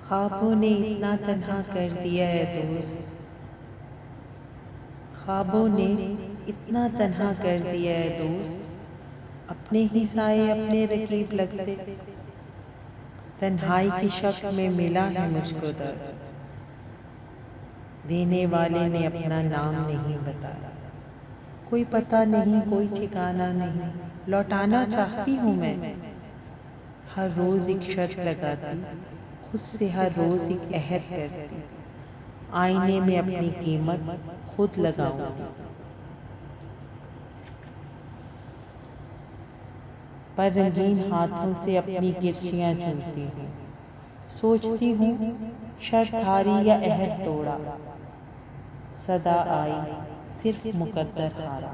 ख्वाबों ने इतना तन्हा कर दिया है दोस्त, ख्वाबों ने इतना तन्हा कर दिया है दोस्त, अपने ही साए अपने रकीब लगते। तन्हाई की शक्ल में मिला है मुझको दर्द, देने वाले ने अपना नाम नहीं बताया। कोई पता नहीं, कोई ठिकाना नहीं, लौटाना चाहती हूँ मैं। हर रोज एक शर्त लगाती, खुद से हर रोज एक अहद करती, आईने में अपनी कीमत खुद लगाऊंगी। पर रंगीन हाथों से अपनी किरचियाँ चुनती हूँ, सोचती हूँ शर्त हारी या अहद तोड़ा, सदा आई सिर्फ मुकद्दर हारा।